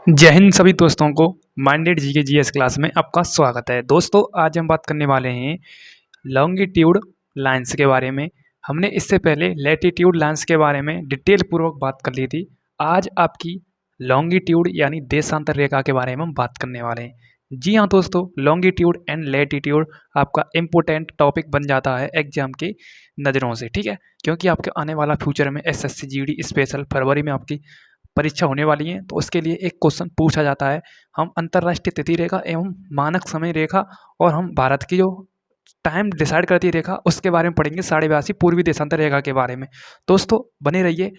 जय हिंद सभी दोस्तों को माइंडेड जी के जीएस क्लास में आपका स्वागत है। दोस्तों आज हम बात करने वाले हैं लॉन्गिट्यूड लाइंस के बारे में। हमने इससे पहले लैटिट्यूड लाइंस के बारे में डिटेल पूर्वक बात कर ली थी। आज आपकी लॉन्गिट्यूड यानी देशांतर रेखा के बारे में हम बात करने वाले हैं। जी हाँ दोस्तों, लॉन्गिट्यूड एंड लैटिट्यूड आपका इम्पोर्टेंट टॉपिक बन जाता है एग्जाम की नज़रों से, ठीक है, क्योंकि आपके आने वाला फ्यूचर में एसएससी जीडी स्पेशल फरवरी में आपकी परीक्षा होने वाली है। तो उसके लिए एक क्वेश्चन पूछा जाता है, हम अंतर्राष्ट्रीय तिथि रेखा एवं मानक समय रेखा और हम भारत की जो टाइम डिसाइड करती है रेखा उसके बारे में पढ़ेंगे, 82 पूर्वी देशांतर रेखा के बारे में। दोस्तों बने रहिए,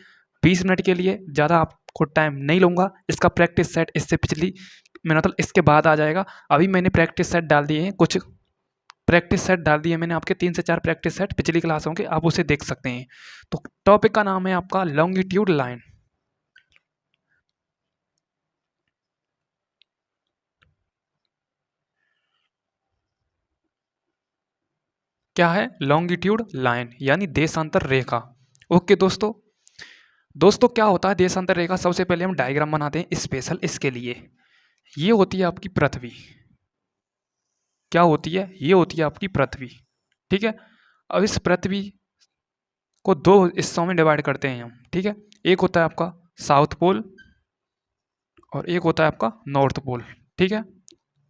20 मिनट के लिए ज़्यादा आपको टाइम नहीं लूँगा। इसका प्रैक्टिस सेट इससे पिछली मतलब इसके बाद आ जाएगा। अभी मैंने प्रैक्टिस सेट डाल दिए हैं, कुछ प्रैक्टिस सेट डाल दिए मैंने आपके 3 से 4 प्रैक्टिस सेट पिछली क्लासों के, आप उसे देख सकते हैं। तो टॉपिक का नाम है आपका लॉन्गिट्यूड लाइन। क्या है? लॉन्गिट्यूड लाइन यानी देशांतर रेखा। ओके दोस्तों, क्या होता है देशांतर रेखा? सबसे पहले हम डायग्राम बनाते हैं स्पेशल इसके लिए। ये होती है आपकी पृथ्वी। क्या होती है? ये होती है आपकी पृथ्वी, ठीक है। अब इस पृथ्वी को दो हिस्सों में डिवाइड करते हैं हम, ठीक है। एक होता है आपका साउथ पोल और एक होता है आपका नॉर्थ पोल, ठीक है।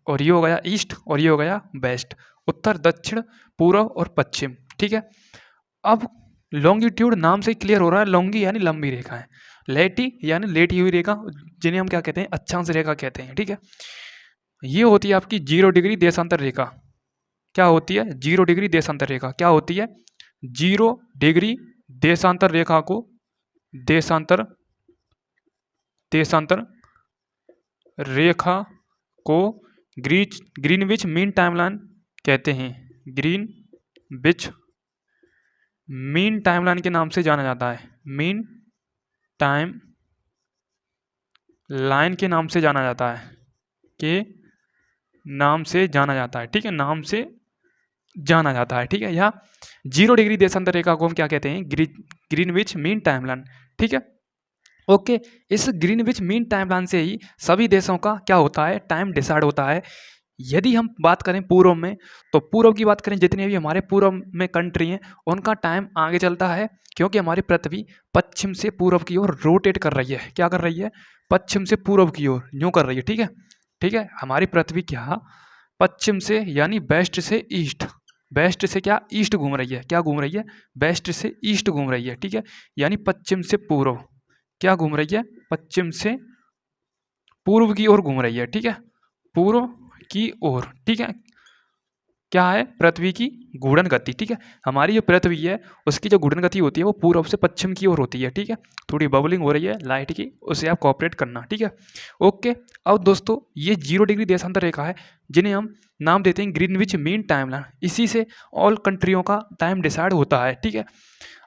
और ये हो गया ईस्ट और ये हो गया वेस्ट, उत्तर दक्षिण पूर्व और पश्चिम, ठीक है। अब लॉन्गिट्यूड नाम से क्लियर हो रहा है, लॉन्गी यानी लंबी रेखा है, लेटी यानी लेटी हुई रेखा, जिन्हें हम क्या कहते हैं? अक्षांश रेखा कहते हैं, ठीक है। ये होती है आपकी 0 डिग्री देशांतर रेखा। क्या होती है? 0 डिग्री देशांतर रेखा। क्या होती है? 0 डिग्री देशांतर रेखा को देशांतर देशांतर रेखा को ग्रीनविच मीन टाइमलाइन कहते हैं। ग्रीनविच मीन टाइमलाइन के नाम से जाना जाता है। मीन टाइम लाइन के नाम से जाना जाता है, के नाम से जाना जाता है, ठीक है, नाम से जाना जाता है, ठीक है। यहाँ 0 डिग्री देशांतर रेखा को हम क्या कहते हैं? ग्रीनविच मीन टाइमलाइन, ठीक है। ओके, इस ग्रीनविच मीन टाइमलाइन से ही सभी देशों का क्या होता है? टाइम डिसाइड होता है। यदि हम बात करें पूर्व में, तो पूर्व की बात करें, जितने भी हमारे पूर्व में कंट्री हैं उनका टाइम आगे चलता है, क्योंकि हमारी पृथ्वी पश्चिम से पूर्व की ओर रोटेट कर रही है। क्या कर रही है? पश्चिम से पूर्व की ओर यूँ कर रही है, ठीक है, ठीक है। हमारी पृथ्वी क्या पश्चिम से यानी वेस्ट से ईस्ट, वेस्ट से क्या ईस्ट घूम रही है? क्या घूम रही है? वेस्ट से ईस्ट घूम रही है, ठीक है, यानी पश्चिम से पूर्व। क्या घूम रही है? पश्चिम से पूर्व की ओर घूम रही है, ठीक है, पूर्व की ओर, ठीक है। क्या है? पृथ्वी की घूर्णन गति, ठीक है। हमारी जो पृथ्वी है उसकी जो घूर्णन गति होती है वो पूर्व से पश्चिम की ओर होती है, ठीक है। थोड़ी बबलिंग हो रही है लाइट की, उसे आप कोऑपरेट करना, ठीक है। ओके, अब दोस्तों ये 0 डिग्री देशांतर रेखा है, जिन्हें हम नाम देते हैं ग्रीनविच मीन टाइमलाइन। इसी से ऑल कंट्रियों का टाइम डिसाइड होता है, ठीक है।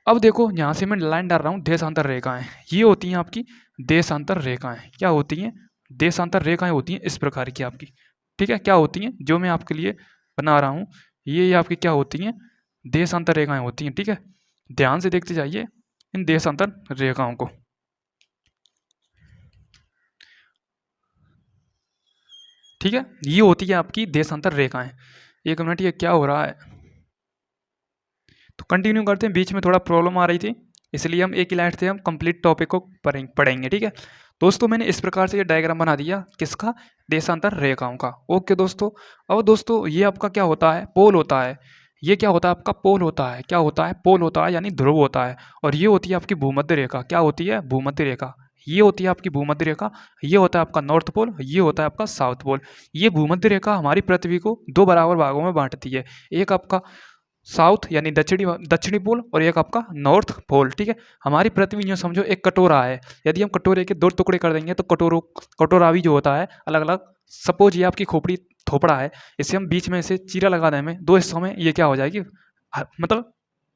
अब देखो यहाँ से मैं लाइन डाल रहा हूँ देशांतर रेखाएं, ये होती हैं आपकी देशांतर रेखाएं। क्या होती हैं? देशांतर रेखाएं होती हैं इस प्रकार की आपकी, ठीक है। क्या होती हैं? जो मैं आपके लिए बना रहा हूँ ये आपकी क्या होती हैं? देशांतर रेखाएं होती हैं, ठीक है। ध्यान से देखते जाइए इन देशांतर रेखाओं को, ठीक है। ये होती है आपकी देशांतर रेखाएं। एक मिनट, ये क्या हो रहा है? तो कंटिन्यू करते हैं, बीच में थोड़ा प्रॉब्लम आ रही थी, इसलिए हम एक ही लाइट से हम कंप्लीट टॉपिक को पढ़ेंगे, ठीक है। दोस्तों मैंने इस प्रकार से ये डायग्राम बना दिया, किसका? देशांतर रेखाओं का। ओके दोस्तों, अब दोस्तों ये आपका क्या होता है? पोल होता है। ये क्या होता है? आपका पोल होता है। क्या होता है? पोल होता है यानी ध्रुव होता है। और ये होती है आपकी भूमध्य रेखा। क्या होती है? भूमध्य रेखा। ये होती है आपकी भूमध्य रेखा। ये होता है आपका नॉर्थ पोल, ये होता है आपका साउथ पोल। ये भूमध्य रेखा हमारी पृथ्वी को दो बराबर भागों में बांटती है, एक आपका साउथ यानी दक्षिणी दक्षिणी पोल और एक आपका नॉर्थ पोल, ठीक है। हमारी पृथ्वी यूँ समझो एक कटोरा है, यदि हम कटोरे के 2 टुकड़े कर देंगे तो कटोरा भी जो होता है अलग अलग, सपोज ये आपकी खोपड़ी थोपड़ा है, इसे हम बीच में से चीरा लगा दें हमें 2 हिस्सों में, ये क्या हो जाएगी? मतलब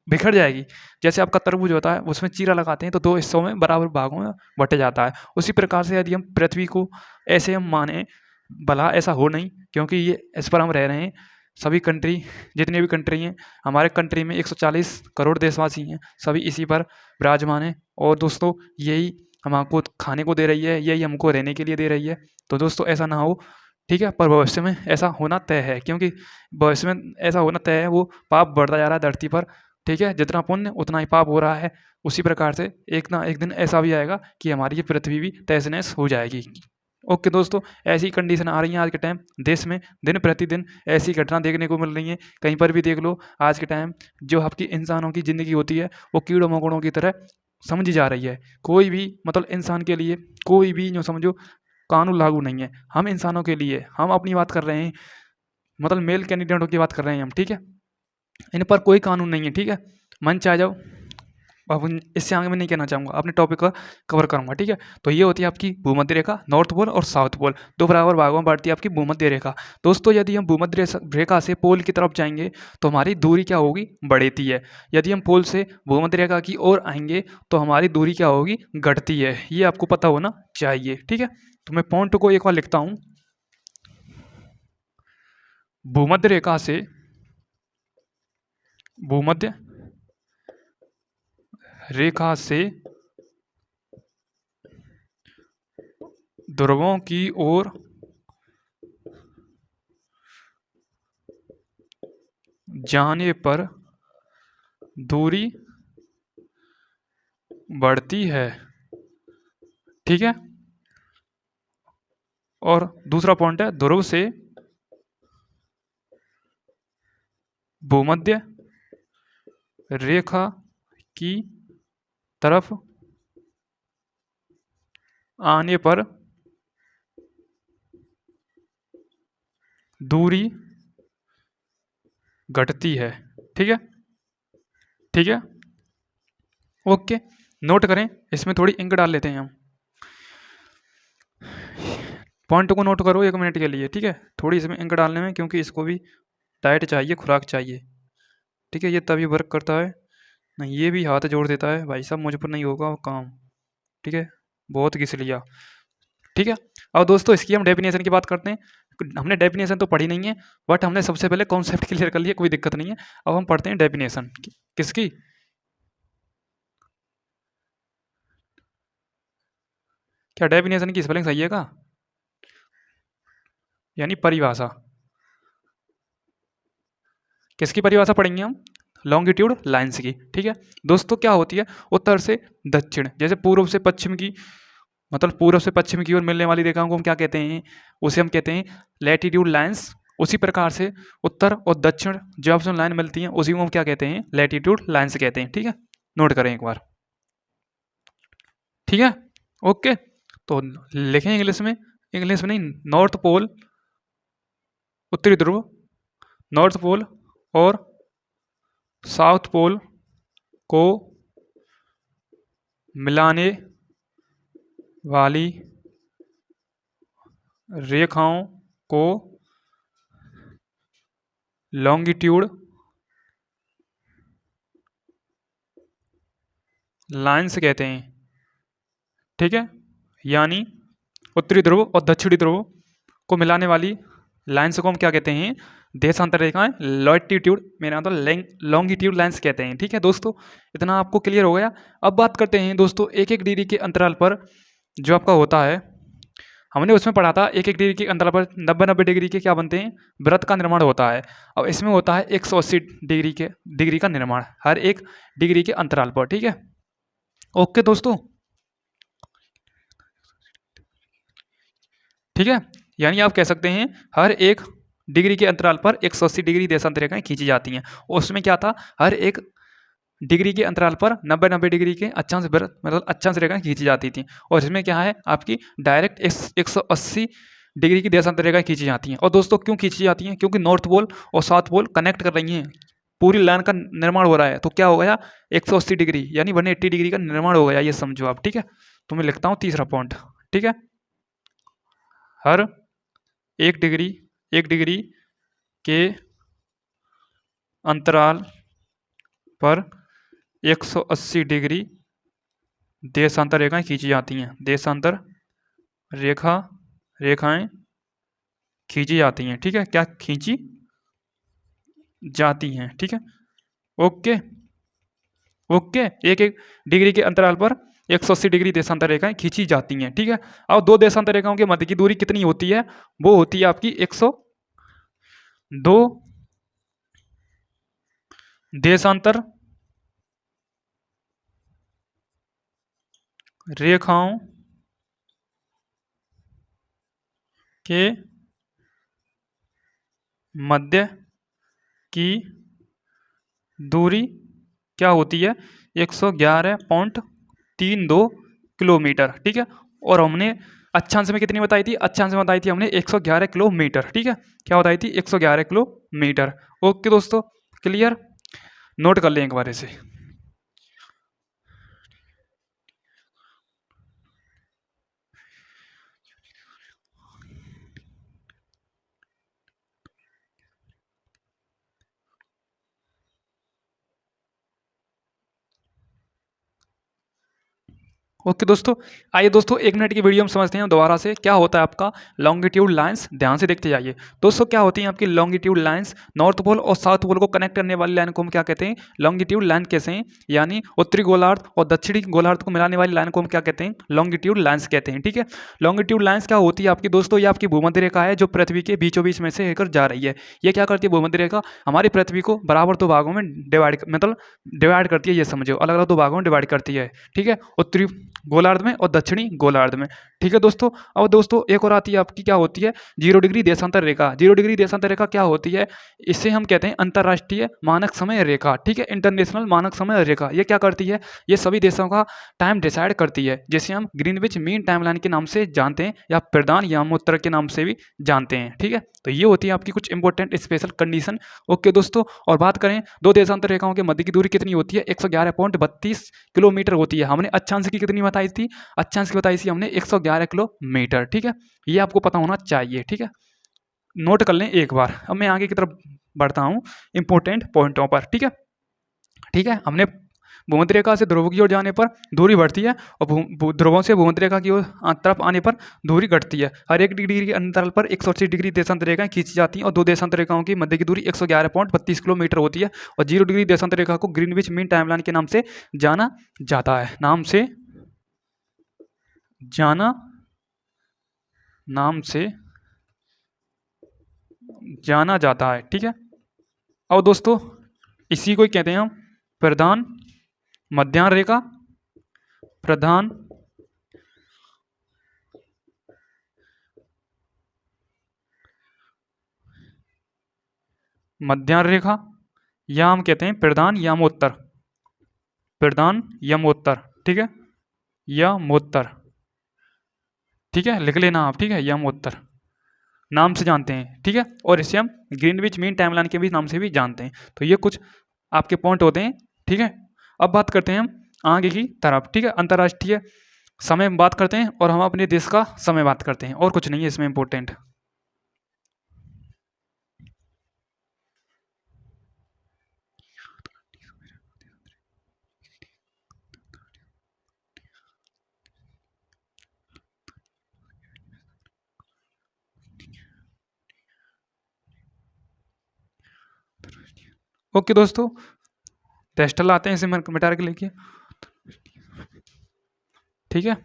बिखर जाएगी। जैसे आपका तरबूज होता है उसमें चीरा लगाते हैं तो 2 हिस्सों में बराबर भागों में बट जाता है। उसी प्रकार से यदि हम पृथ्वी को ऐसे हम माने, भला ऐसा हो नहीं, क्योंकि ये इस पर हम रह रहे हैं, सभी कंट्री जितनी भी कंट्री हैं, हमारे कंट्री में 140 करोड़ देशवासी हैं, सभी इसी पर विराजमान हैं। और दोस्तों यही हम आपको खाने को दे रही है, यही हमको रहने के लिए दे रही है। तो दोस्तों ऐसा ना हो, ठीक है? पर भविष्य में ऐसा होना तय है, क्योंकि भविष्य में ऐसा होना तय है, वो पाप बढ़ता जा रहा है धरती पर, ठीक है? जितना पुण्य उतना ही पाप हो रहा है। उसी प्रकार से एक ना एक दिन ऐसा भी आएगा कि हमारी ये पृथ्वी भी तहस-नहस हो जाएगी। ओके दोस्तों, ऐसी कंडीशन आ रही है आज के टाइम देश में, दिन प्रतिदिन ऐसी घटना देखने को मिल रही है। कहीं पर भी देख लो आज के टाइम जो आपकी इंसानों की ज़िंदगी होती है, वो कीड़ों-मकोड़ों की तरह समझी जा रही है। कोई भी मतलब इंसान के लिए कोई भी यूँ समझो कानून लागू नहीं है। हम इंसानों के लिए हम अपनी बात कर रहे हैं, मतलब मेल कैंडिडेटों की बात कर रहे हैं हम, ठीक है? इन पर कोई कानून नहीं है, ठीक है? मन चाहे जाओ। अब इससे आगे मैं नहीं कहना चाहूँगा, अपने टॉपिक का कवर करूँगा, ठीक है? तो ये होती है आपकी भूमध्य रेखा, नॉर्थ पोल और साउथ पोल, 2 बराबर भागों में बाँटती है आपकी भूमध्य रेखा। दोस्तों यदि हम भूमध्य रेखा से पोल की तरफ जाएँगे तो हमारी दूरी क्या होगी? बढ़ती है। यदि हम पोल से भूमध्य रेखा की ओर आएँगे तो हमारी दूरी क्या होगी? घटती है। ये आपको पता होना चाहिए, ठीक है? तो मैं पॉइंट को एक बार लिखता हूँ। भूमध्य रेखा से भूमध्य रेखा से ध्रुवों की ओर जाने पर दूरी बढ़ती है, ठीक है? और दूसरा पॉइंट है ध्रुव से भूमध्य रेखा की तरफ आने पर दूरी घटती है, ठीक है? ठीक है? ओके, नोट करें, इसमें थोड़ी इंक डाल लेते हैं हम। पॉइंट को नोट करो 1 मिनट के लिए, ठीक है? थोड़ी इसमें इंक डालने में, क्योंकि इसको भी डाइट चाहिए, खुराक चाहिए, ठीक है? ये तभी वर्क करता है। नहीं ये भी हाथ जोड़ देता है, भाई साहब मुझ पर नहीं होगा वो काम, ठीक है? बहुत घिस लिया, ठीक है? अब दोस्तों इसकी हम डेफिनेशन की बात करते हैं। हमने डेफिनेशन तो पढ़ी नहीं है, बट हमने सबसे पहले कॉन्सेप्ट क्लियर कर लिया, कोई दिक्कत नहीं है। अब हम पढ़ते हैं डेफिनेशन किसकी? क्या डेफिनेशन की स्पेलिंग सही है का? यानी परिभाषा। किसकी परिभाषा पढ़ेंगे हम? लॉन्गिट्यूड लाइन्स की, ठीक है? दोस्तों क्या होती है? उत्तर से दक्षिण, जैसे पूर्व से पश्चिम की, मतलब पूर्व से पश्चिम की ओर मिलने वाली रेखाओं को हम क्या कहते हैं? उसे हम कहते हैं लैटिट्यूड लाइन्स। उसी प्रकार से उत्तर और दक्षिण जो ऑप्शन लाइन मिलती हैं उसी को हम क्या कहते हैं? लैटिट्यूड लाइन्स कहते हैं, ठीक है? नोट करें एक बार, ठीक है? ओके, तो लिखें इंग्लिश में नहीं, नॉर्थ पोल उत्तरी ध्रुव, नॉर्थ पोल और साउथ पोल को मिलाने वाली रेखाओं को लॉन्गिट्यूड लाइन्स कहते हैं, ठीक है? यानी उत्तरी ध्रुव और दक्षिणी ध्रुव को मिलाने वाली लाइन्स को हम क्या कहते हैं? देशांतर रेखाएं, लॉटिट्यूड, मेरा मतलब लॉन्गिट्यूड लाइन्स कहते हैं, ठीक है दोस्तों? इतना आपको क्लियर हो गया। अब बात करते हैं दोस्तों 1-1 डिग्री के अंतराल पर जो आपका होता है, हमने उसमें पढ़ा था 1-1 डिग्री के अंतराल पर 90-90 डिग्री के क्या बनते हैं? वृत्त का निर्माण होता है। अब इसमें होता है 180 डिग्री का निर्माण हर 1 डिग्री के अंतराल पर, ठीक है? ओके दोस्तों, ठीक है? यानी आप कह सकते हैं हर 1 डिग्री के अंतराल पर 180 डिग्री देशांतर रेखाएं खींची जाती हैं। उसमें क्या था? हर 1 डिग्री के अंतराल पर 90-90 डिग्री के अक्षांश वृत्त, मतलब अक्षांश रेखाएं खींची जाती थी। और इसमें क्या है? आपकी डायरेक्ट 180 डिग्री की देशांतर रेखाएं खींची जाती हैं। और दोस्तों क्यों खींची जाती हैं? क्योंकि नॉर्थ पोल और साउथ पोल कनेक्ट कर रही हैं, पूरी लाइन का निर्माण हो रहा है। तो क्या हो गया? 180 डिग्री यानी 180 डिग्री का निर्माण हो गया, ये समझो आप, ठीक है? तो मैं लिखता हूँ तीसरा पॉइंट, ठीक है? हर 1 डिग्री के अंतराल पर 180 डिग्री देशांतर रेखाएं खींची जाती हैं। देशांतर रेखाएं खींची जाती हैं, ठीक है? क्या खींची जाती हैं, ठीक है? ओके ओके, 1-1 डिग्री के अंतराल पर 180 डिग्री देशांतर रेखाएं खींची जाती हैं, ठीक है। अब दो देशांतर रेखाओं के मध्य की दूरी कितनी होती है? वो होती है आपकी 102 देशांतर रेखाओं के मध्य की दूरी क्या होती है? 111.32 किलोमीटर, ठीक है। और हमने अक्षांश में कितनी बताई थी? अक्षांश में बताई थी हमने 111 किलोमीटर, ठीक है। क्या बताई थी? 111 किलोमीटर। ओके दोस्तों, क्लियर? नोट कर लें एक बार इसे। ओके दोस्तों, आइए दोस्तों 1 मिनट की वीडियो में समझते हैं दोबारा से क्या होता है आपका लॉन्गिट्यूड लाइंस। ध्यान से देखते जाइए दोस्तों, क्या होती है आपकी लॉन्गिट्यूड लाइंस? नॉर्थ पोल और साउथ पोल को कनेक्ट करने वाली लाइन को हम क्या कहते हैं? लॉन्गिट्यूड लाइन कहते हैं। यानी उत्तरी गोलार्ध और दक्षिणी गोलार्ध को मिलाने वाली लाइन को हम क्या कहते हैं? लॉन्गिट्यूड लाइंस कहते हैं, ठीक है। लॉन्गिट्यूड लाइंस क्या होती है आपकी दोस्तों? ये आपकी भूमध्य रेखा है जो पृथ्वी के बीचों बीच में से होकर जा रही है। ये क्या करती है भूमध्य रेखा? हमारी पृथ्वी को बराबर दो भागों में डिवाइड करती है। ये समझो, अलग अलग दो भागों में डिवाइड करती है, ठीक है। उत्तरी गोलार्ध में और दक्षिणी गोलार्ध में, ठीक है दोस्तों। अब दोस्तों एक और आती है आपकी, क्या होती है? 0 डिग्री देशांतर रेखा। 0 डिग्री देशांतर रेखा क्या होती है? इसे हम कहते हैं अंतर्राष्ट्रीय मानक समय रेखा, ठीक है। इंटरनेशनल मानक समय रेखा। ये क्या करती है? ये सभी देशों का टाइम डिसाइड करती है, जिसे हम ग्रीनविच मीन टाइमलाइन के नाम से जानते हैं या प्रधान यामोत्तर के नाम से भी जानते हैं, ठीक है। तो ये होती है आपकी कुछ इंपॉर्टेंट स्पेशल कंडीशन। ओके दोस्तों, और बात करें दो देशांतर रेखाओं के मध्य की दूरी कितनी होती है? 111.32 किलोमीटर होती है। हमने अक्षांश की कितनी बताई थी? अक्षांश की बताई थी हमने 111 किलोमीटर, ठीक है। ये आपको पता होना चाहिए, ठीक है। नोट कर लें एक बार। अब मैं आगे की तरफ बढ़ता हूँ इंपॉर्टेंट पॉइंटों पर, ठीक है। ठीक है, हमने भूमध्य रेखा से ध्रुव की ओर जाने पर दूरी बढ़ती है और ध्रुवों से भूमध्य रेखा की ओर तरफ आने पर दूरी घटती है। हर एक डिग्री के अंतराल पर 180 डिग्री देशांतर रेखाएं खींची जाती हैं और दो देशांतर रेखाओं की मध्य की दूरी 111.32 किलोमीटर होती है। और 0 डिग्री देशांतर रेखा को ग्रीनविच मीन टाइमलाइन के नाम से जाना जाता है। जाना नाम से जाना जाता है, ठीक है। और दोस्तों इसी को ही कहते हैं हम प्रधान मध्याह्न रेखा। प्रधान मध्याह्न रेखा, या हम कहते हैं प्रधान यामोत्तर। प्रधान यमोत्तर, ठीक है। यमोत्तर, ठीक है, लिख लेना आप, ठीक है। यमोत्तर नाम से जानते हैं, ठीक है। और इसे हम ग्रीनविच मीन टाइमलाइन के भी नाम से भी जानते हैं। तो ये कुछ आपके पॉइंट होते हैं, ठीक है। अब बात करते हैं हम आगे की तरफ, ठीक है। अंतर्राष्ट्रीय समय में बात करते हैं और हम अपने देश का समय बात करते हैं, और कुछ नहीं है इसमें इंपॉर्टेंट। ओके दोस्तों, टेस्टर लाते हैं इसे मिटा के लेके, ठीक है।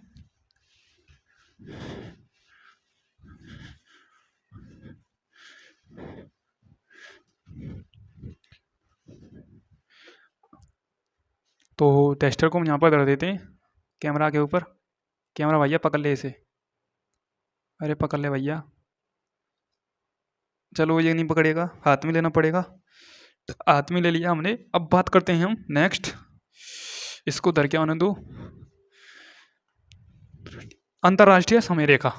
तो टेस्टर को हम यहाँ पर धर देते हैं कैमरा के ऊपर। कैमरा भैया पकड़ ले इसे, अरे पकड़ ले भैया। चलो ये नहीं पकड़ेगा, हाथ में लेना पड़ेगा। तो हाथ में ले लिया हमने। अब बात करते हैं हम नेक्स्ट, इसको धर के आने दो। अंतर्राष्ट्रीय समय रेखा,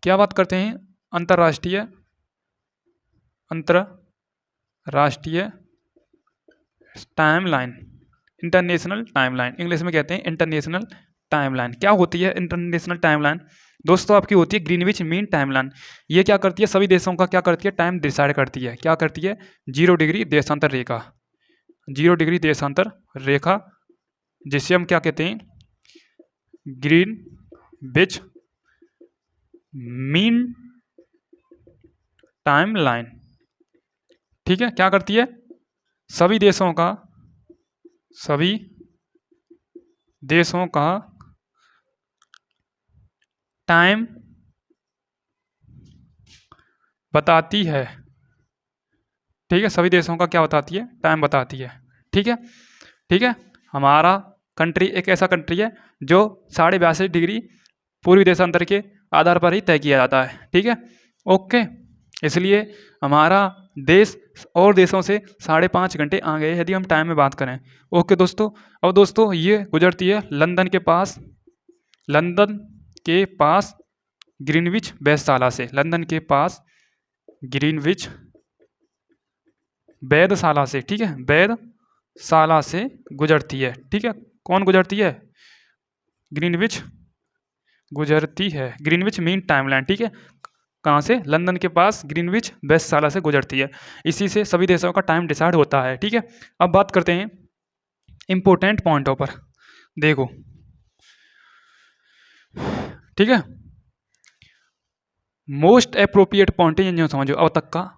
क्या बात करते हैं? अंतर्राष्ट्रीय अंतरराष्ट्रीय टाइमलाइन, इंटरनेशनल टाइमलाइन, इंग्लिश में कहते हैं इंटरनेशनल टाइमलाइन। क्या होती है इंटरनेशनल टाइमलाइन? दोस्तों आपकी होती है ग्रीनविच मीन टाइमलाइन। ये क्या करती है? सभी देशों का क्या करती है? टाइम डिसाइड करती है। क्या करती है? 0 डिग्री देशांतर रेखा। 0 डिग्री देशांतर रेखा, जिसे हम क्या कहते हैं? ग्रीनविच मीन टाइमलाइन, ठीक है। क्या करती है? सभी देशों का टाइम बताती है। ठीक है, सभी देशों का क्या बताती है? टाइम बताती है। ठीक है, ठीक है। हमारा कंट्री एक ऐसा कंट्री है जो 82.5 डिग्री पूर्वी देशांतर के आधार पर ही तय किया जाता है। ठीक है, ओके। इसलिए हमारा देश और देशों से 5.5 घंटे आगे है यदि हम टाइम में बात करें। ओके दोस्तों, अब दोस्तों ये गुजरती है लंदन के पास, लंदन के पास ग्रीनविच वेधशाला से, लंदन के पास ग्रीनविच वेधशाला से। ठीक है, वेधशाला से गुजरती है। ठीक है, कौन गुजरती है? ग्रीनविच गुजरती है। Greenwich mean timeline. ठीक है, कहाँ से? लंदन के पास ग्रीनविच वेधशाला से गुजरती है। इसी से सभी देशों का टाइम डिसाइड होता है। ठीक है, अब बात करते हैं इंपोर्टेंट पॉइंटों पर। देखो, ठीक है, मोस्ट अप्रोप्रिएट पॉइंट है जो समझो अब तक का,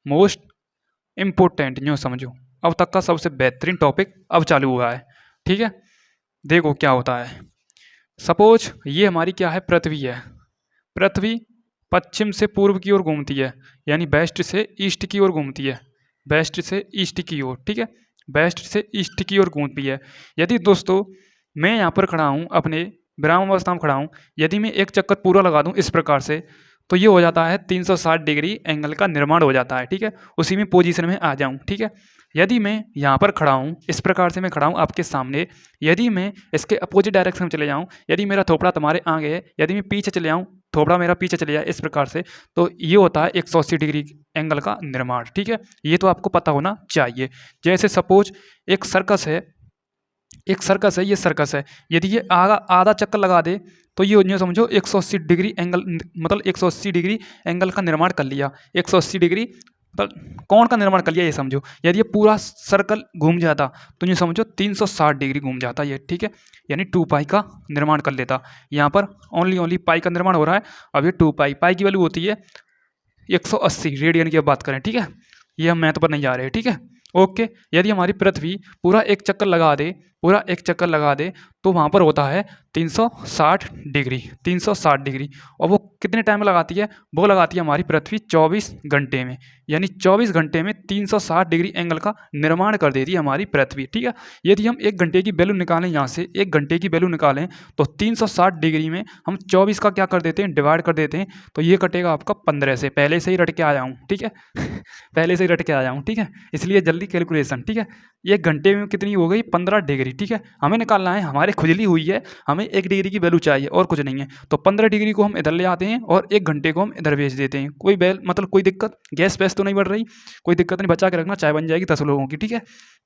मोस्ट इम्पोर्टेंट जो समझो अब तक का सबसे बेहतरीन टॉपिक अब चालू हुआ है। ठीक है, देखो क्या होता है। सपोज ये हमारी क्या है? पृथ्वी है। पृथ्वी पश्चिम से पूर्व की ओर घूमती है, यानी वेस्ट से ईस्ट की ओर घूमती है, वेस्ट से ईस्ट की ओर। ठीक है, वेस्ट से ईस्ट की ओर घूमती है। यदि दोस्तों मैं यहाँ पर खड़ा हूँ, अपने विराम अवस्था में खड़ा हूँ, यदि मैं एक चक्कर पूरा लगा दूँ इस प्रकार से, तो ये हो जाता है 360 डिग्री एंगल का निर्माण हो जाता है। ठीक है, उसी में पोजीशन में आ जाऊँ। ठीक है, यदि मैं यहाँ पर खड़ा हूँ, इस प्रकार से मैं खड़ा हूँ आपके सामने, यदि मैं इसके अपोजिट डायरेक्शन में चले जाऊँ, यदि मेरा थोपड़ा तुम्हारे आगे है, यदि मैं पीछे चले जाऊँ, थोपड़ा मेरा पीछे चले जाए इस प्रकार से, तो ये होता है 180 डिग्री एंगल का निर्माण। ठीक है, ये तो आपको पता होना चाहिए। जैसे सपोज एक सर्कस है, एक सर्कस है, ये सर्कस है, यदि ये आधा आधा चक्कर लगा दे तो ये यूँ समझो 180 डिग्री एंगल, मतलब 180 डिग्री एंगल का निर्माण कर लिया। 180 डिग्री मतलब कौन का निर्माण कर लिया ये समझो। यदि ये पूरा सर्कल घूम जाता तो ये समझो 360 डिग्री घूम जाता ये। ठीक है, यानी 2 पाई का निर्माण कर लेता। यहाँ पर ओनली पाई का निर्माण हो रहा है। अब ये 2 पाई, पाई की वैल्यू होती है 180 रेडियन की अब बात करें। ठीक है, ये हम मैथ पर नहीं जा रहे। ठीक है, ओके। यदि हमारी पृथ्वी पूरा एक चक्कर लगा दे, पूरा एक चक्कर लगा दे, तो वहाँ पर होता है 360 डिग्री, 360 डिग्री। और वो कितने टाइम में लगाती है? वो लगाती है हमारी पृथ्वी 24 घंटे में, यानी 24 घंटे में 360 डिग्री एंगल का निर्माण कर देती है हमारी पृथ्वी। ठीक है, यदि हम 1 घंटे की वैल्यू निकालें, यहाँ से 1 घंटे की वैल्यू निकालें, तो 360 डिग्री में हम 24 का क्या कर देते हैं? डिवाइड कर देते हैं, तो ये कटेगा आपका 15 से। पहले से ही रट के आया हूँ। ठीक है पहले से ही रट के आया हूँ। ठीक है, इसलिए जल्दी कैलकुलेशन। ठीक है, 1 घंटे में कितनी हो गई? 15 डिग्री। ठीक है, हमें निकालना है, हमारे खुजली हुई है, हमें 1 डिग्री की वैल्यू चाहिए और कुछ नहीं है। तो 15 डिग्री को हम इधर ले आते हैं और 1 घंटे को हम इधर भेज देते हैं। कोई बैल मतलब कोई दिक्कत, गैस वैस तो नहीं बढ़ रही, कोई दिक्कत नहीं, बचा के रखना, चाय बन जाएगी 10 लोगों की। ठीक है,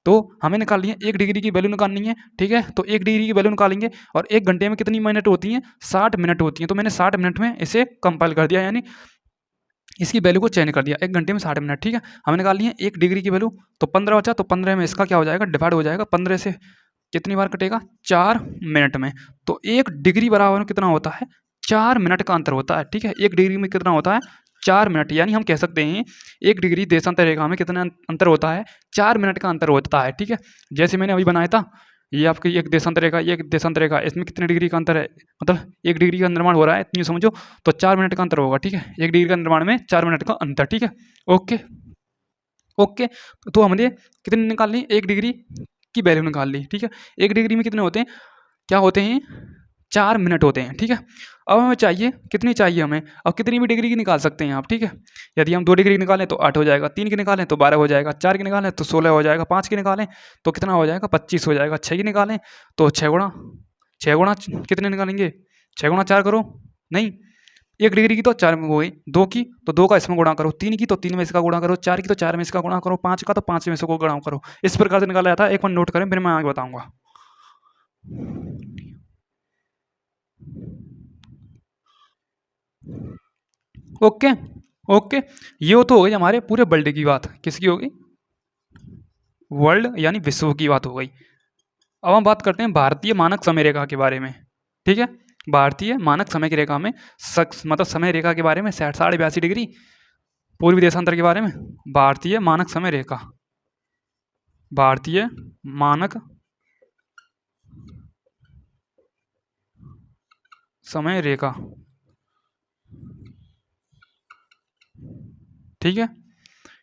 तो हमें निकालनी है 1 डिग्री की वैल्यू निकालनी है। ठीक है, तो 1 डिग्री की वैल्यू निकालेंगे और 1 घंटे में कितनी मिनट होती हैं? 60 मिनट होती हैं। तो मैंने 60 मिनट में इसे कंपाइल कर दिया, यानी इसकी वैल्यू को चेंज कर दिया। 1 घंटे में 60 मिनट। ठीक है, हमें निकालनी है 1 डिग्री की वैल्यू, तो 15 बचा, तो 15 में इसका क्या हो जाएगा? डिवाइड हो जाएगा। 15 से कितनी बार कटेगा? 4 मिनट में। तो 1 डिग्री बराबर कितना होता है? 4 मिनट का अंतर होता है। ठीक है, 1 डिग्री में कितना होता है? 4 मिनट। यानी हम कह सकते हैं 1 डिग्री देशांतर रेखा में कितना अंतर होता है? 4 मिनट का अंतर होता है। ठीक है, जैसे मैंने अभी बनाया था, ये आपकी एक देशांतर रेखा, ये एक देशांतर रेखा, इसमें कितने डिग्री का अंतर है? मतलब 1 डिग्री का निर्माण हो रहा है, यूँ समझो, तो 4 मिनट का अंतर होगा। ठीक है, 1 डिग्री का निर्माण में 4 मिनट का अंतर। ठीक है, ओके ओके। तो हमने कितनी निकालनी? 1 डिग्री की वैल्यू निकाल ली। ठीक है, 1 डिग्री में कितने होते हैं? क्या होते हैं? 4 मिनट होते हैं। ठीक है, अब हमें चाहिए, कितनी चाहिए हमें? अब कितनी भी डिग्री की निकाल सकते हैं आप। ठीक है, यदि हम 2 डिग्री की निकालें तो 8 हो जाएगा, 3 की निकालें तो 12 हो जाएगा, 4 की निकालें तो 16 हो जाएगा, 5 की निकालें तो कितना हो जाएगा? 25 हो जाएगा, 6 की निकालें तो 6 गुणा कितने निकालेंगे? 6 गुणा 4 करो, नहीं, 1 डिग्री की तो 4 में हो गई, 2 की तो 2 का इसमें गुणा करो, 3 की तो 3 में इसका गुणा करो, 4 की तो 4 में इसका गुणा करो, 5 का तो 5 में इसको गुणा करो। इस प्रकार से निकाला जाता है। एक बार नोट करें, फिर मैं आगे बताऊंगा। ओके ओके, ये तो हो गई हमारे पूरे वर्ल्ड की बात। किसकी हो गई? वर्ल्ड यानी विश्व की बात हो गई। अब हम बात करते हैं भारतीय मानक समय रेखा के बारे में। ठीक है, भारतीय मानक समय की रेखा में मतलब समय रेखा के बारे में 82.5 डिग्री पूर्वी देशांतर के बारे में। भारतीय मानक समय रेखा, भारतीय मानक समय रेखा ठीक है,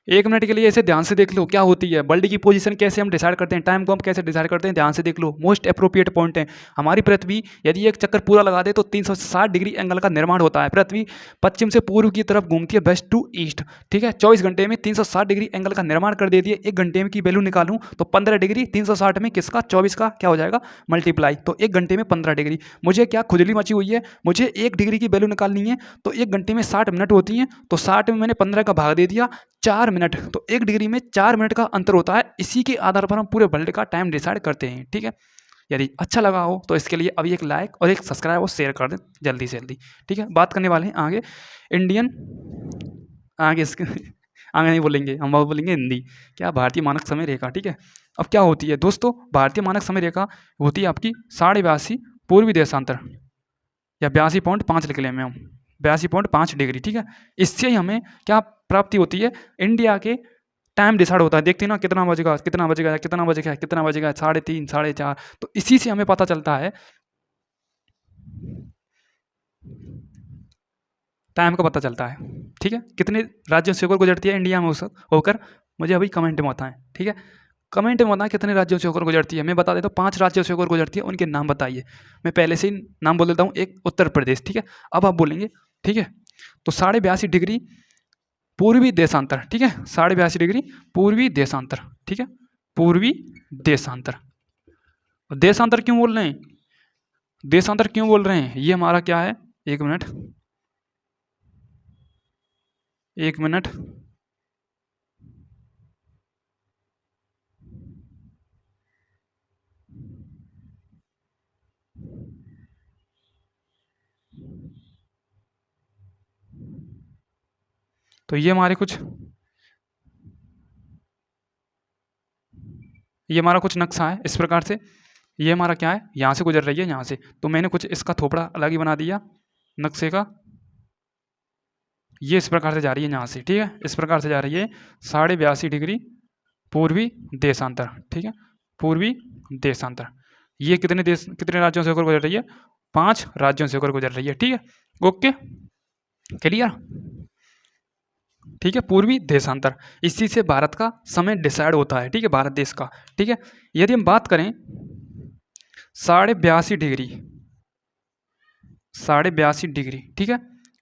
1 मिनट के लिए इसे ध्यान से देख लो क्या होती है, वर्ल्ड की पोजीशन कैसे हम डिसाइड करते हैं, टाइम को हम कैसे डिसाइड करते हैं, ध्यान से देख लो। मोस्ट अप्रोप्रिएट पॉइंट है। हमारी पृथ्वी यदि एक चक्कर पूरा लगा दे तो 360 डिग्री एंगल का निर्माण होता है। पृथ्वी पश्चिम से पूर्व की तरफ घूमती है, वेस्ट टू ईस्ट। ठीक है, 24 घंटे में 360 डिग्री एंगल का निर्माण कर देती है। 1 घंटे में की वैल्यू निकालूं तो 15 डिग्री, 360 में किसका 24 का क्या हो जाएगा मल्टीप्लाई, तो 1 घंटे में 15 डिग्री। मुझे क्या खुजली मची हुई है, मुझे 1 डिग्री की वैल्यू निकालनी है तो 1 घंटे में 60 मिनट होती हैं, तो 60 में मैंने 15 का भाग दे दिया, 4 मिनट, तो 1 डिग्री में 4 मिनट का अंतर होता है। इसी के आधार पर हम पूरे वर्ल्ड का टाइम डिसाइड करते हैं। ठीक है, यदि अच्छा लगा हो तो इसके लिए अभी एक लाइक और एक सब्सक्राइब और शेयर कर दें जल्दी से जल्दी। ठीक है, बात करने वाले हैं आगे इंडियन, आगे इसके आगे नहीं बोलेंगे हम, अब बोलेंगे हिंदी। क्या भारतीय मानक समय रेखा। ठीक है, अब क्या होती है दोस्तों, भारतीय मानक समय रेखा होती है आपकी 82.5 पूर्वी देशांतर, या 82.5 लिख लें हम, 82.5 डिग्री। ठीक है, इससे हमें क्या प्राप्ति होती है, इंडिया के टाइम डिसाइड होता है। देखते हैं ना कितना बजेगा कितना बजेगा कितना बजेगा कितना बजेगा, 3:30 4:30, तो इसी से हमें पता चलता है, टाइम का पता चलता है। ठीक है, कितने राज्यों से होकर गुजरती है इंडिया में होकर, मुझे अभी कमेंट में बताएं। ठीक है, कमेंट में बताएं कितने राज्यों से होकर गुजरती है। मैं बता देता हूँ 5 राज्यों से होकर गुजरती है, उनके नाम बताइए। मैं पहले से ही नाम बोल देता हूँ, एक उत्तर प्रदेश। ठीक है, अब आप बोलेंगे। ठीक है, तो 82.5 डिग्री पूर्वी देशांतर। ठीक है, 82.5 डिग्री पूर्वी देशांतर। ठीक है, पूर्वी देशांतर। देशांतर क्यों बोल रहे हैं, देशांतर क्यों बोल रहे हैं, ये हमारा क्या है, 1 मिनट 1 मिनट, तो ये हमारा कुछ नक्शा है इस प्रकार से। ये हमारा क्या है, यहाँ से गुजर रही है यहाँ से, तो मैंने कुछ इसका थोपड़ा अलग ही बना दिया नक्शे का। ये इस प्रकार से जा रही है यहाँ से। ठीक है, इस प्रकार से जा रही है 82.5 डिग्री पूर्वी देशांतर। ठीक है, पूर्वी देशांतर। ये कितने राज्यों से होकर गुजर रही है, 5 राज्यों से होकर गुजर रही है। ठीक है, ओके, क्लियर। ठीक है, पूर्वी देशांतर, इसी से भारत का समय डिसाइड होता है। ठीक है, भारत देश का। ठीक है, यदि हम बात करें 82.5 डिग्री, 82.5 डिग्री। ठीक है,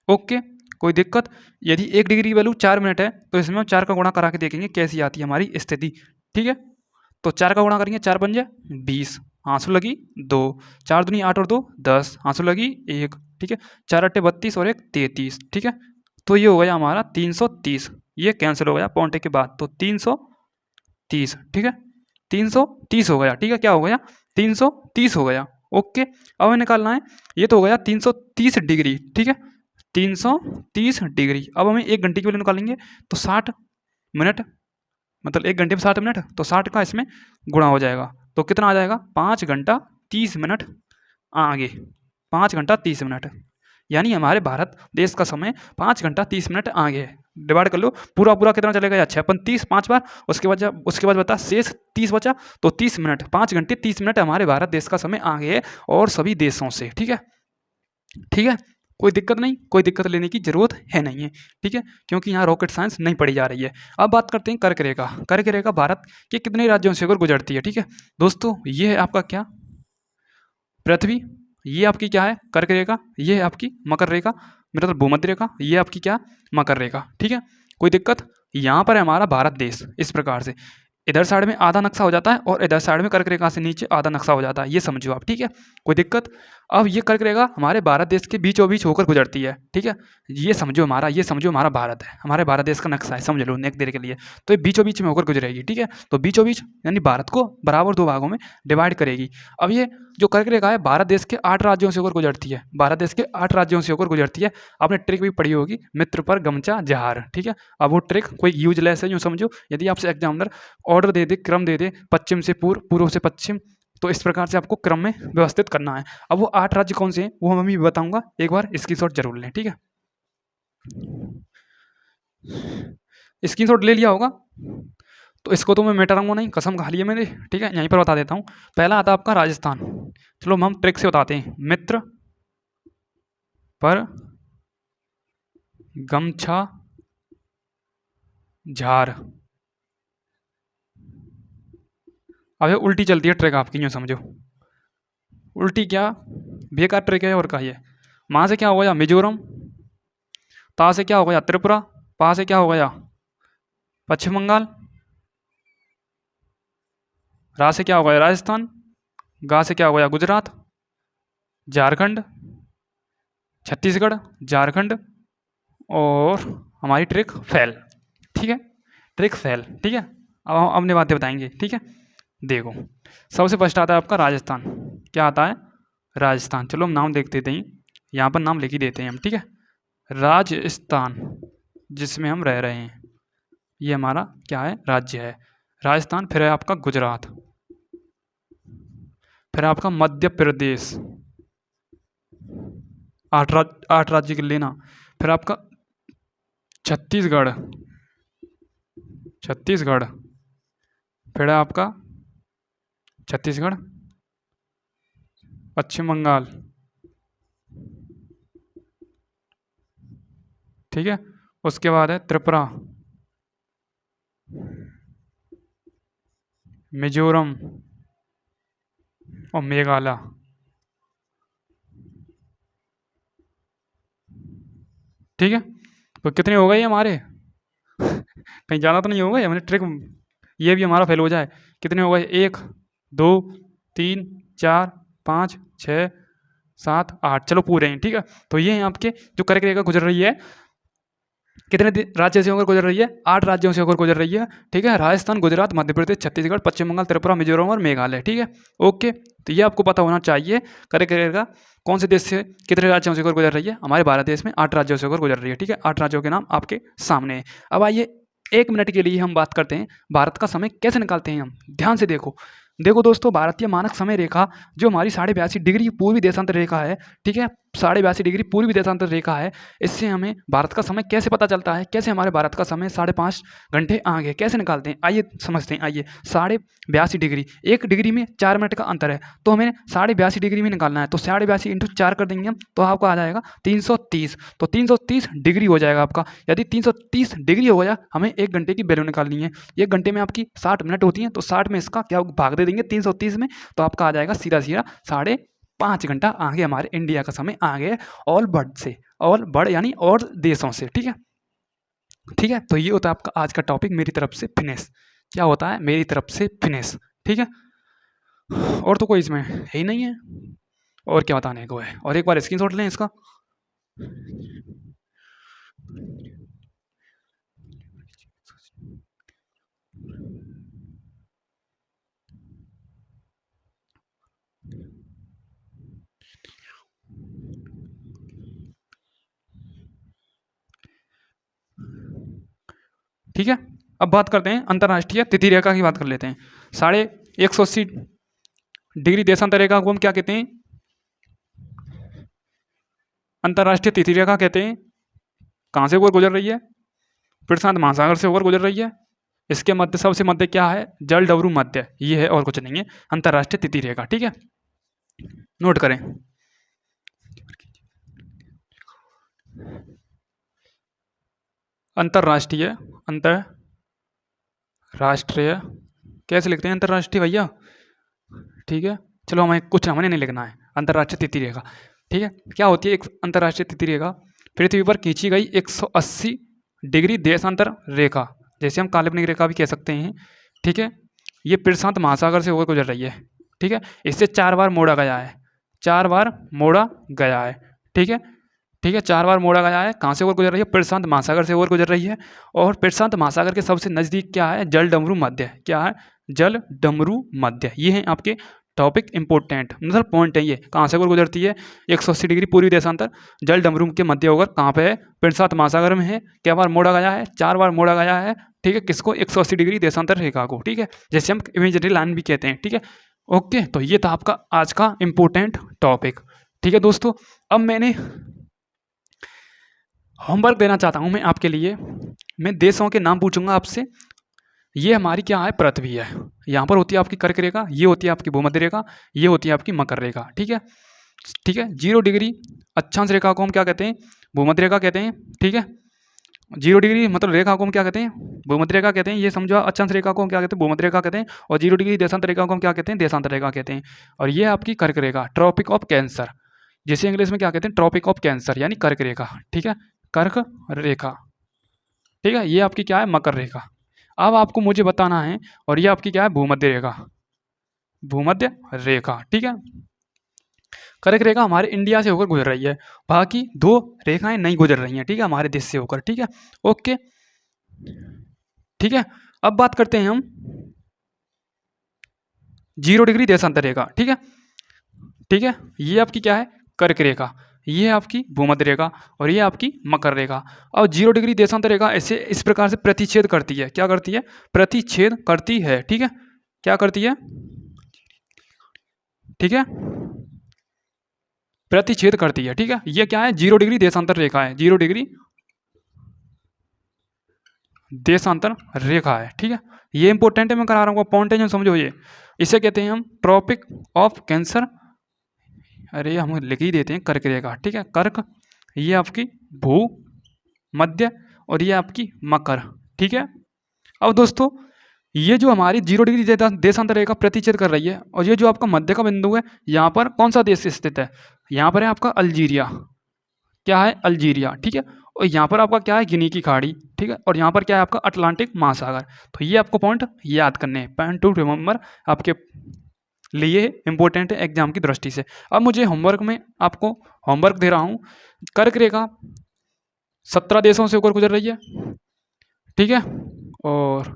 ओके, कोई दिक्कत। यदि 1 डिग्री की वैल्यू 4 मिनट है तो इसमें हम 4 का गुणा करा के देखेंगे कैसी आती है हमारी स्थिति। ठीक है, तो 4 का गुणा करेंगे, 4 पंजे 20, आंसू लगी 2, 4 दूनी 8 और 2 10, आंसू लगी 1। ठीक है, 4 अट्टे 32 और 1 33। ठीक है, तो ये हो गया हमारा 330, ये कैंसिल हो गया पॉइंट के बाद, तो 330। ठीक है, 330 हो गया। ठीक है, क्या हो गया, 330 हो गया। ओके, अब हमें निकालना है, ये तो हो गया 330 डिग्री। ठीक है, 330 डिग्री। अब हमें 1 घंटे की वैल्यू निकालेंगे, तो 60 मिनट, मतलब 1 घंटे में 60 मिनट, तो 60 का इसमें गुणा हो जाएगा, तो कितना आ जाएगा, 5 घंटा 30 मिनट आगे, 5 घंटा 30 मिनट, यानी हमारे भारत देश का समय 5 घंटा 30 मिनट आगे है। डिवाइड कर लो, पूरा पूरा कितना चलेगा, या 6 5 बार, उसके बाद बता शेष 30 बचा, तो 30 मिनट, 5 घंटे 30 मिनट हमारे भारत देश का समय आगे है और सभी देशों से। ठीक है, ठीक है, कोई दिक्कत नहीं, कोई दिक्कत लेने की जरूरत है नहीं है। ठीक है, क्योंकि यहाँ रॉकेट साइंस नहीं पढ़ी जा रही है। अब बात करते हैं कर्क रेखा। कर्क रेखा भारत के कितने राज्यों से होकर गुजरती है। ठीक है दोस्तों, ये है आपका क्या, पृथ्वी, ये आपकी क्या है कर्क रेखा, ये है आपकी मकर रेखा, मतलब भूमध्य रेखा, ये आपकी क्या मकर रेखा। ठीक है, कोई दिक्कत, यहाँ पर है हमारा भारत देश इस प्रकार से, इधर साइड में आधा नक्शा हो जाता है और इधर साइड में कर्क रेखा से नीचे आधा नक्शा हो जाता है, ये समझो आप। ठीक है, कोई दिक्कत। अब ये कर्क रेखा हमारे भारत देश के बीचों बीच होकर गुजरती है। ठीक है, ये समझो हमारा भारत है, हमारे भारत देश का नक्शा है, समझ लो नेक देर के लिए। तो ये बीचों बीच में होकर गुजरेगी। ठीक है, तो बीचों बीच यानी भारत को बराबर 2 भागों में डिवाइड करेगी। अब ये जो कर्क रेखा है भारत देश के 8 राज्यों से होकर गुजरती है, भारत देश के 8 राज्यों से होकर गुजरती है। आपने ट्रिक भी पढ़ी होगी, मित्र पर गमचा जहार। ठीक है, अब वो ट्रिक कोई यूजलेस है यूँ समझो, यदि आपसे एग्जामिनर ऑर्डर दे दे, क्रम दे दे, पश्चिम से पूर्व, पूर्व से पश्चिम, तो इस प्रकार से आपको क्रम में व्यवस्थित करना है। अब वो 8 राज्य कौन से हैं वो मैं भी बताऊंगा, एक बार स्क्रीनशॉट जरूर लें। ठीक है, स्क्रीनशॉट ले लिया होगा तो इसको तो मैं मिटाऊंगा नहीं, कसम खा ली है मैंने। ठीक है, यहीं पर बता देता हूँ। पहला आता है आपका राजस्थान, चलो हम ट्रिक से बताते हैं, मित्र पर गमछा झार। अब ये उल्टी चलती है ट्रैक आपकी, यूँ समझो। उल्टी क्या, बेकार ट्रैक है और का ये। माँ से क्या हो गया मिजोरम, ता से क्या हो गया त्रिपुरा, पा से क्या हो गया पश्चिम बंगाल, रा से क्या हो गया राजस्थान, गा से क्या हो गया गुजरात, झारखंड, छत्तीसगढ़, झारखंड, और हमारी ट्रिक फेल। ठीक है, ट्रिक फेल। ठीक है, अब हम अपनी बातें बताएंगे। ठीक है, देखो सबसे फर्स्ट आता है आपका राजस्थान। क्या आता है राजस्थान। चलो हम नाम देख देते हैं, यहाँ पर नाम लिख ही देते हैं हम। ठीक है, राजस्थान जिसमें हम रह रहे हैं, ये हमारा क्या है राज्य है राजस्थान। फिर है आपका गुजरात, फिर आपका मध्य प्रदेश, आठ राज्य के लेना। फिर आपका छत्तीसगढ़, छत्तीसगढ़, फिर है आपका छत्तीसगढ़, पश्चिम बंगाल। ठीक है, उसके बाद है त्रिपुरा, मिजोरम और मेघालय। ठीक है, तो कितने हो गए ये हमारे कहीं ज़्यादा तो नहीं हो गए हमने ट्रिक, ये भी हमारा फेल हो जाए। कितने हो गए, 1 2 3 4 5 6 7 8, चलो पूरे हैं। ठीक है, तो ये हैं आपके जो करेक्ट रेखा गुजर रही है, कितने राज्यों से होकर गुजर रही है, 8 राज्यों से होकर गुजर रही है। ठीक है, राजस्थान, गुजरात, मध्य प्रदेश, छत्तीसगढ़, पश्चिम बंगाल, त्रिपुरा, मिजोरम और मेघालय। ठीक है, ओके, तो ये आपको पता होना चाहिए करेक्ट रेखा कौन से देश से कितने राज्यों से होकर गुजर रही है। हमारे भारत देश में 8 राज्यों से होकर गुजर रही है। ठीक है, 8 राज्यों के नाम आपके सामने है। अब आइए 1 मिनट के लिए हम बात करते हैं भारत का समय कैसे निकालते हैं हम। ध्यान से देखो, देखो दोस्तों, भारतीय मानक समय रेखा जो हमारी 82.5 डिग्री पूर्वी देशांतर रेखा है। ठीक है, 82.5 डिग्री पूर्वी देशांतर रेखा है। इससे हमें भारत का समय कैसे पता चलता है, कैसे हमारे भारत का समय 5.5 घंटे आगे कैसे निकालते हैं, आइए समझते हैं। आइए 82.5 डिग्री, 1 डिग्री में 4 मिनट का अंतर है, तो हमें 82.5 डिग्री में निकालना है। तो 82.5 इंटू 4 कर देंगे हम, तो आपको आ जाएगा 330। तो 330 डिग्री हो जाएगा आपका। यदि 330 डिग्री हो गया, हमें 1 घंटे की वैल्यू निकालनी है। 1 घंटे में आपकी 60 मिनट होती हैं, तो 60 में इसका क्या भाग दे देंगे 330 में, तो आपका आ जाएगा सीधा सीधा 5.5 घंटा आगे हमारे इंडिया का समय आगे है ऑल बर्ड से, ऑल बर्ड यानी और देशों से। ठीक है, ठीक है, तो ये होता है आपका आज का टॉपिक मेरी तरफ से फिनिश। क्या होता है मेरी तरफ से फिनिश। ठीक है, और तो कोई इसमें है ही नहीं है, और क्या बताने को है। और एक बार स्क्रीनशॉट लें इसका। ठीक है, अब बात करते हैं अंतर्राष्ट्रीय तिथि रेखा की बात कर लेते हैं। 180 डिग्री देशांतर रेखा को हम क्या कहते हैं, अंतर्राष्ट्रीय तिथि रेखा कहते हैं। कहाँ से होकर गुजर रही है, प्रशांत महासागर से होकर गुजर रही है। इसके मध्य सबसे मध्य क्या है, जल डमरू मध्य, ये है और कुछ नहीं है अंतर्राष्ट्रीय तिथि रेखा। ठीक है, नोट करें। अंतर्राष्ट्रीय, अंतर्राष्ट्रीय कैसे लिखते हैं अंतर्राष्ट्रीय भैया। ठीक है, चलो हमें कुछ हमने नहीं लिखना है, अंतर्राष्ट्रीय तिथि रेखा। ठीक है, क्या होती है एक अंतर्राष्ट्रीय तिथि रेखा, पृथ्वी पर खींची गई 180 डिग्री देशांतर रेखा, जैसे हम काल्पनिक रेखा भी कह सकते हैं। ठीक है, ये प्रशांत महासागर से होकर गुजर रही है। ठीक है, इससे 4 बार मोड़ा गया है, 4 बार मोड़ा गया है। ठीक है, ठीक है, 4 बार मोड़ा गया है। कहाँ से होकर गुजर रही है, प्रशांत महासागर से होकर गुजर रही है। और प्रशांत महासागर के सबसे नज़दीक क्या है, जल डमरू मध्य। क्या है, जल डमरू मध्य। ये हैं आपके टॉपिक इंपॉर्टेंट, मतलब पॉइंट है ये। कहाँ से होकर गुजरती है, 180 डिग्री पूर्वी देशांतर, जल डमरू के मध्य होकर कहाँ पे है, प्रशांत महासागर में है। क्या बार मोड़ा गया है, 4 बार मोड़ा गया है। ठीक है, किसको, 180 डिग्री देशांतर रेखा को। ठीक है, जैसे हम इमेजरी लाइन भी कहते हैं। ठीक है, ओके, तो ये था आपका आज का इंपॉर्टेंट टॉपिक। ठीक है दोस्तों, अब मैंने होमवर्क देना चाहता हूँ मैं आपके लिए। मैं देशों के नाम पूछूंगा आपसे। ये हमारी क्या है, पृथ्वी है। यहाँ पर होती है आपकी कर्क रेखा, ये होती है आपकी भूमध्य रेखा, ये होती है आपकी मकर रेखा। ठीक है, ठीक है, 0 डिग्री अक्षांश रेखा को हम क्या कहते हैं, भूमध्य रेखा कहते हैं। ठीक है, जीरो डिग्री मतलब रेखा को हम क्या कहते हैं, भूमध्य रेखा कहते हैं। ये समझो, अक्षांश रेखा को हम क्या कहते हैं, भूमध्य रेखा कहते हैं। और जीरो डिग्री देशांतर रेखा को हम क्या कहते हैं, देशांतर रेखा कहते हैं। और ये आपकी कर्क रेखा, ट्रॉपिक ऑफ कैंसर, जिसे इंग्लिश में क्या कहते हैं, ट्रॉपिक ऑफ कैंसर, यानी कर्क रेखा। ठीक है, कर्क रेखा। ठीक है, ये आपकी क्या है, मकर रेखा। अब आपको मुझे बताना है, और ये आपकी क्या है, भूमध्य रेखा, भूमध्य रेखा। ठीक है, कर्क रेखा हमारे इंडिया से होकर गुजर रही है, बाकी दो रेखाएं नहीं गुजर रही हैं। ठीक है, हमारे देश से होकर। ठीक है, ओके। ठीक है, अब बात करते हैं हम जीरो डिग्री देशांतर रेखा। ठीक है, ठीक है, ये आपकी क्या है, कर्क रेखा, ये है आपकी भूमध्य रेखा, और ये आपकी मकर रेखा। और जीरो डिग्री देशांतर रेखा ऐसे इस प्रकार से प्रतिच्छेद करती है। क्या करती है, प्रतिच्छेद करती है। ठीक है, क्या करती है, ठीक है, प्रतिच्छेद करती है। ठीक है, ये क्या है, जीरो डिग्री देशांतर रेखा है, जीरो डिग्री देशांतर रेखा है। ठीक है, ये इंपॉर्टेंट है, मैं करा रहा हूँ, पॉइंट है जो समझो। ये इसे कहते हैं हम ट्रॉपिक ऑफ कैंसर, अरे हम लिख ही देते हैं कर्क रेखा। ठीक है, कर्क, ये आपकी भू मध्य, और ये आपकी मकर। ठीक है, अब दोस्तों ये जो हमारी जीरो डिग्री देशांतर रेखा प्रतिच्छेद कर रही है, और ये जो आपका मध्य का बिंदु है, यहाँ पर कौन सा देश स्थित है, यहाँ पर है आपका अल्जीरिया। क्या है, अल्जीरिया। ठीक है, और यहाँ पर आपका क्या है, गिनी की खाड़ी। ठीक है, और यहाँ पर क्या है आपका अटलांटिक महासागर। तो ये आपको पॉइंट याद करने हैं, पॉइंट टू रिमेंबर, आपके लिए इंपॉर्टेंट है एग्जाम की दृष्टि से। अब मुझे होमवर्क में आपको होमवर्क दे रहा हूँ, कर्क रेखा 17 देशों से होकर गुजर रही है। ठीक है, और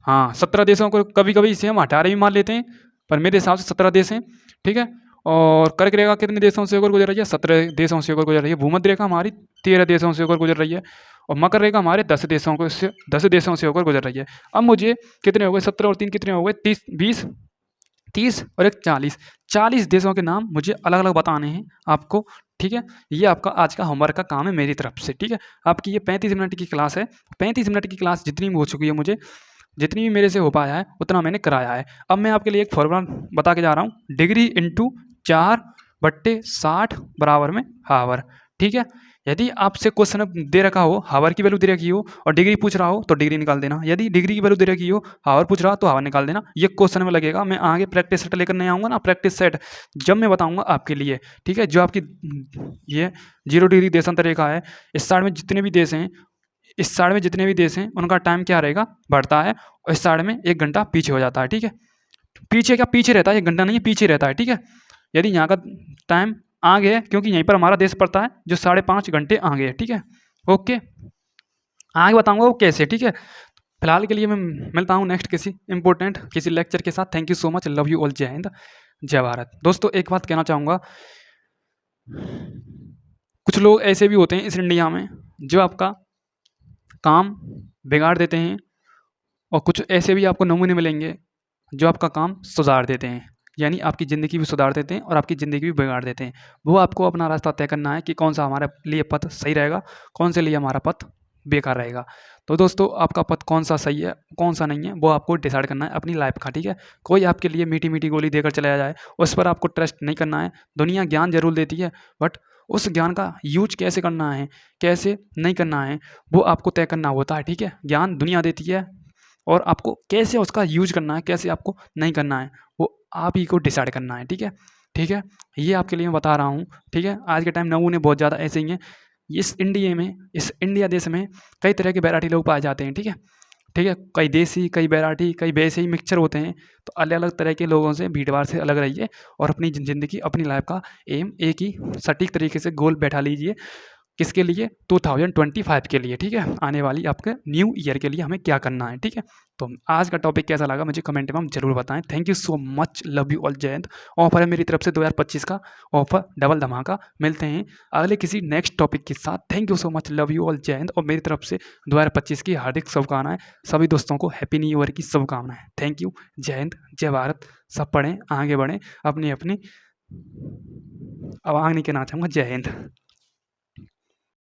हाँ 17 देशों को, कभी कभी इसे हम 18 भी मान लेते हैं, पर मेरे हिसाब से 17 देश हैं। ठीक है, और कर्क रेखा कितने देशों से होकर गुजर रही है, 17 देशों से होकर गुजर रही है। भूमध्य रेखा हमारी 13 देशों से होकर गुजर रही है, और मकर रेखा हमारे 10 देशों से होकर गुजर रही है। अब मुझे कितने हो गए, 17 और 3 कितने हो गए, 30, 20, 30 और एक 40, 40 देशों के नाम मुझे अलग अलग बताने हैं आपको। ठीक है, ये आपका आज का होमवर्क का काम है मेरी तरफ से। ठीक है, आपकी ये 35 मिनट की क्लास है, 35 मिनट की क्लास जितनी भी हो चुकी है, मुझे जितनी भी मेरे से हो पाया है उतना मैंने कराया है। अब मैं आपके लिए एक फॉर्मूला बता के जा रहा हूँ, डिग्री इंटू 4/60 बराबर में हावर। ठीक है, यदि आपसे क्वेश्चन दे रखा हो, हावर की वैल्यू दे रखी हो और डिग्री पूछ रहा हो तो डिग्री निकाल देना, यदि डिग्री की वैल्यू दे रखी हो, हावर पूछ रहा हो तो हावर निकाल देना। ये क्वेश्चन में लगेगा। मैं आगे प्रैक्टिस सेट लेकर नहीं आऊँगा ना, प्रैक्टिस सेट जब मैं बताऊँगा आपके लिए। ठीक है, जो आपकी ये जीरो डिग्री देशांतर रेखा है, इस साइड में जितने भी देश हैं, इस साइड में जितने भी देश हैं उनका टाइम क्या रहेगा, बढ़ता है, और इस साइड में 1 घंटा पीछे हो जाता है। ठीक है, पीछे क्या, पीछे रहता है, 1 घंटा नहीं है, पीछे रहता है। ठीक है, यदि यहाँ का टाइम आगे है, क्योंकि यहीं पर हमारा देश पड़ता है, जो 5.5 घंटे आगे है। ठीक है, ओके, आगे बताऊंगा वो कैसे। ठीक है, फिलहाल के लिए मैं मिलता हूँ नेक्स्ट किसी इंपॉर्टेंट किसी लेक्चर के साथ। Thank you so much, love you all, जय हिंद, जय भारत। दोस्तों एक बात कहना चाहूँगा, कुछ लोग ऐसे भी होते हैं इस इंडिया में जो आपका काम बिगाड़ देते हैं, और कुछ ऐसे भी आपको नमूने मिलेंगे जो आपका काम सुधार देते हैं, यानी आपकी ज़िंदगी भी सुधार देते हैं और आपकी ज़िंदगी भी बिगाड़ देते हैं। वो आपको अपना रास्ता तय करना है कि कौन सा हमारे लिए पथ सही रहेगा, कौन से लिए हमारा पथ बेकार रहेगा। तो दोस्तों आपका पथ कौन सा सही है, कौन सा नहीं है, वो आपको डिसाइड करना है अपनी लाइफ का। ठीक है, कोई आपके लिए मीठी मीठी गोली देकर चला जाए उस पर आपको ट्रस्ट नहीं करना है। दुनिया ज्ञान जरूर देती है, बट उस ज्ञान का यूज कैसे करना है, कैसे नहीं करना है, वो आपको तय करना होता है। ठीक है, ज्ञान दुनिया देती है, और आपको कैसे उसका यूज करना है, कैसे आपको नहीं करना है, वो आप ही को डिसाइड करना है। ठीक है, ठीक है, ये आपके लिए मैं बता रहा हूँ। ठीक है, आज के टाइम नमूने बहुत ज़्यादा ऐसे ही हैं। इस इंडिया में, इस इंडिया देश में कई तरह के वैरायटी लोग पाए जाते हैं। ठीक है, ठीक है, कई देसी, कई बैराठी, कई वैसे ही मिक्सचर होते हैं। तो अलग अलग तरह के लोगों से, भीड़ भाड़ से अलग रहिए, और अपनी ज़िंदगी, अपनी लाइफ का एम एक ही सटीक तरीके से गोल बैठा लीजिए। किसके लिए, 2025 के लिए। ठीक है, आने वाली आपके न्यू ईयर के लिए हमें क्या करना है। ठीक है, तो आज का टॉपिक कैसा लगा मुझे कमेंट में हम जरूर बताएं। Thank you so much, love you all, जय हिंद। ऑफर है मेरी तरफ से 2025 का ऑफर, डबल धमाका। मिलते हैं अगले किसी नेक्स्ट टॉपिक के साथ। Thank you so much, love you all, जय हिंद। और मेरी तरफ से 2025 की हार्दिक शुभकामनाएं, सभी दोस्तों को हैप्पी न्यू ईयर की शुभकामनाएं। थैंक यू, जय हिंद, जय भारत। सब पढ़ें, आगे बढ़ें, अपनी अपनी अब आगे नहीं कहना चाहूँगा, जय हिंद।